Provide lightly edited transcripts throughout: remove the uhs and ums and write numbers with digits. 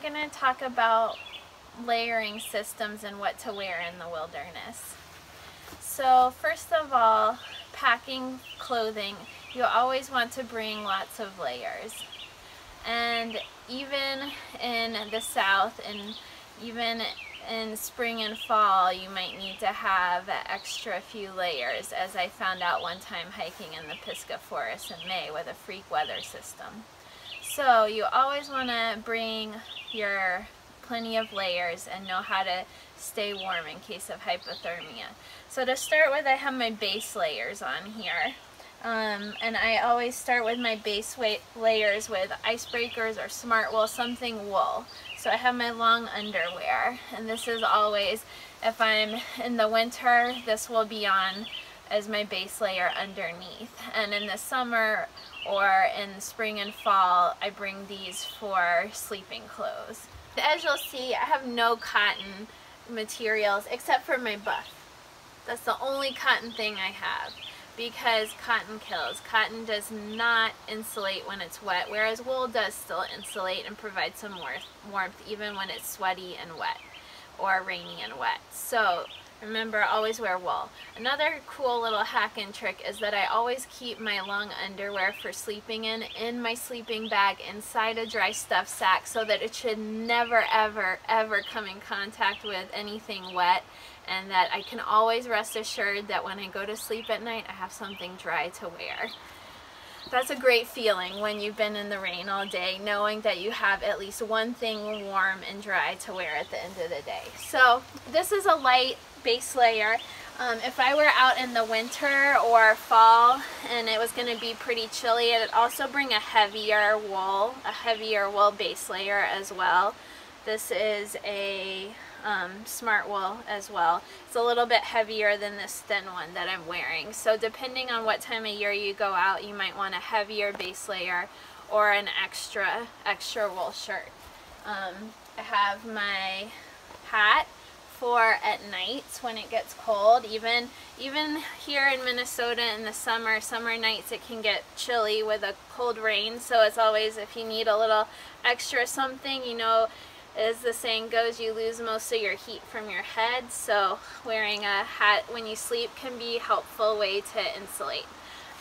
going to talk about layering systems and what to wear in the wilderness. So first of all, packing clothing, you always want to bring lots of layers. And even in the south and even in spring and fall, you might need to have an extra few layers, as I found out one time hiking in the Pisgah Forest in May with a freak weather system. So you always want to bring your plenty of layers and know how to stay warm in case of hypothermia. So to start with, I have my base layers on here. And I always start with my base layers with icebreakers or Smartwool, something wool. So I have my long underwear, and this is always, if I'm in the winter, this will be on as my base layer underneath. And in the summer or in spring and fall, I bring these for sleeping clothes. As you'll see, I have no cotton materials except for my buff. That's the only cotton thing I have, because cotton kills. Cotton does not insulate when it's wet, whereas wool does still insulate and provide some warmth even when it's sweaty and wet or rainy and wet. So remember, always wear wool. Another cool little hack and trick is that I always keep my long underwear for sleeping in my sleeping bag inside a dry stuff sack, so that it should never ever come in contact with anything wet, and that I can always rest assured that when I go to sleep at night, I have something dry to wear. That's a great feeling when you've been in the rain all day, knowing that you have at least one thing warm and dry to wear at the end of the day. So this is a light base layer. If I were out in the winter or fall and it was going to be pretty chilly, I'd also bring a heavier wool base layer as well. This is a Smartwool as well. It's a little bit heavier than this thin one that I'm wearing. So depending on what time of year you go out, you might want a heavier base layer or an extra wool shirt. I have my hat for at nights when it gets cold. Even here in Minnesota in the summer nights, it can get chilly with a cold rain. So it's always, if you need a little extra something, you know, as the saying goes, you lose most of your heat from your head, so wearing a hat when you sleep can be a helpful way to insulate.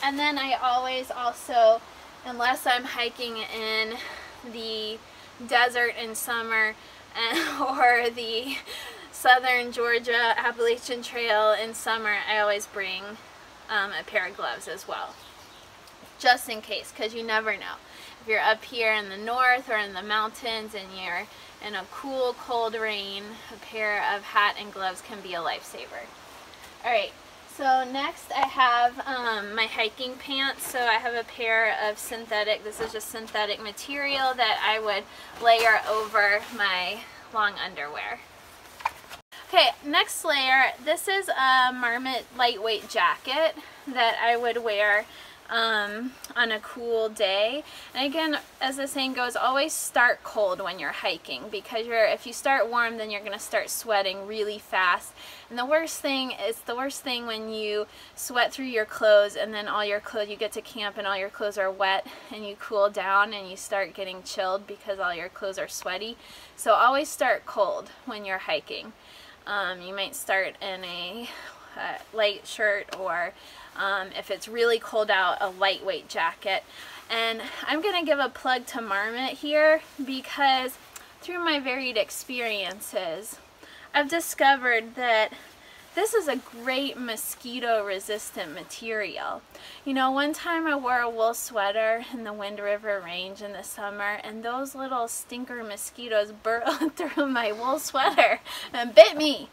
And then I always also, unless I'm hiking in the desert in summer or the southern Georgia Appalachian Trail in summer, I always bring a pair of gloves as well, just in case, because you never know. If you're up here in the north or in the mountains and you're in a cool, cold rain, a pair of hat and gloves can be a lifesaver. Alright, so next I have my hiking pants. So I have a pair of synthetic, this is just synthetic material that I would layer over my long underwear. Okay, next layer, this is a Marmot lightweight jacket that I would wear on a cool day. And again, as the saying goes, always start cold when you're hiking, because if you start warm, then you're going to start sweating really fast. And the worst thing when you sweat through your clothes, and then all your clothes, you get to camp and all your clothes are wet, and you cool down and you start getting chilled because all your clothes are sweaty. So always start cold when you're hiking. You might start in a light shirt, or if it's really cold out, a lightweight jacket. And I'm going to give a plug to Marmot here, because through my varied experiences, I've discovered that this is a great mosquito resistant material. You know, one time I wore a wool sweater in the Wind River Range in the summer, and those little stinker mosquitoes burrowed through my wool sweater and bit me.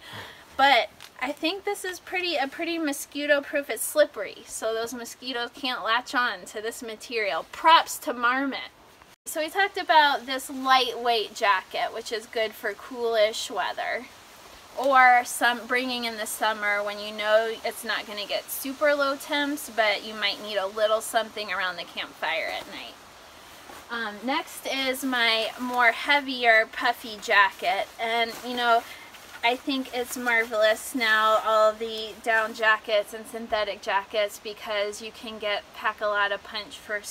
But I think this is a pretty mosquito proof. It's slippery, so those mosquitoes can't latch on to this material. Props to Marmot. So we talked about this lightweight jacket, which is good for coolish weather, or bringing in the summer when you know it's not going to get super low temps, but you might need a little something around the campfire at night. Next is my more heavier puffy jacket, and you know, I think it's marvelous now, all the down jackets and synthetic jackets, because you can pack a lot of punch for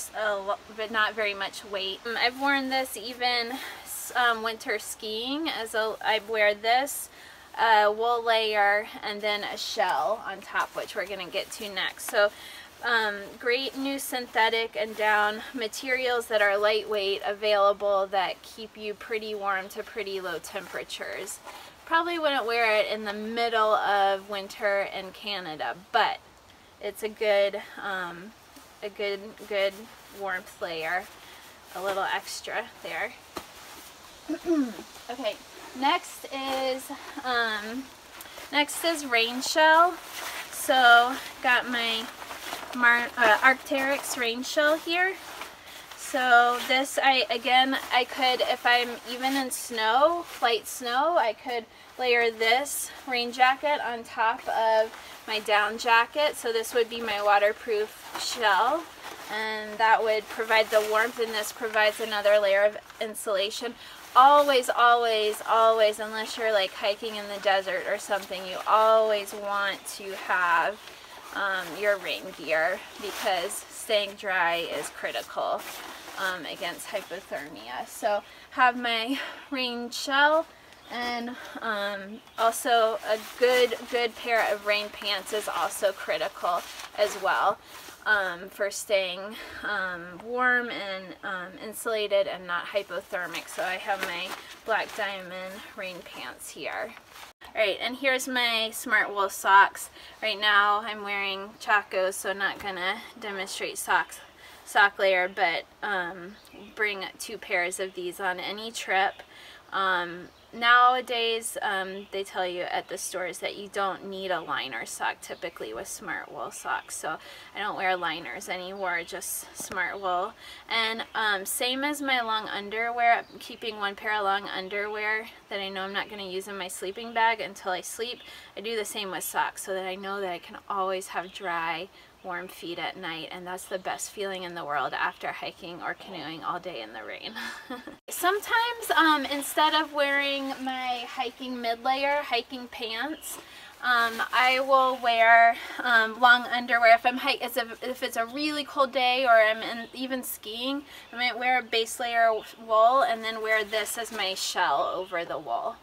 but not very much weight. I've worn this even this winter skiing. I wear this wool layer and then a shell on top, which we're going to get to next. So great new synthetic and down materials that are lightweight available that keep you pretty warm to pretty low temperatures. Probably wouldn't wear it in the middle of winter in Canada, but it's a good warmth layer, a little extra there. Okay, next is rain shell. So got my Arc'teryx rain shell here. So this, I could, if I'm even in snow, light snow, I could layer this rain jacket on top of my down jacket. So this would be my waterproof shell, and that would provide the warmth, and this provides another layer of insulation. Always, always, always, unless you're like hiking in the desert or something, you always want to have your rain gear, because staying dry is critical against hypothermia. So have my rain shell, and also a good pair of rain pants is also critical as well for staying warm and insulated and not hypothermic. So I have my Black Diamond rain pants here. Alright, and here's my Smartwool socks. Right now I'm wearing Chacos, so I'm not gonna demonstrate sock layer, but bring 2 pairs of these on any trip. Nowadays, they tell you at the stores that you don't need a liner sock typically with Smartwool socks, so I don't wear liners anymore, just Smartwool. And same as my long underwear, I'm keeping 1 pair of long underwear that I know I'm not going to use in my sleeping bag until I sleep. I do the same with socks so that I know that I can always have dry, warm feet at night, and that's the best feeling in the world after hiking or canoeing all day in the rain. Sometimes instead of wearing my hiking mid-layer, hiking pants, I will wear long underwear. If it's a really cold day, or I'm even skiing, I might wear a base layer of wool and then wear this as my shell over the wool.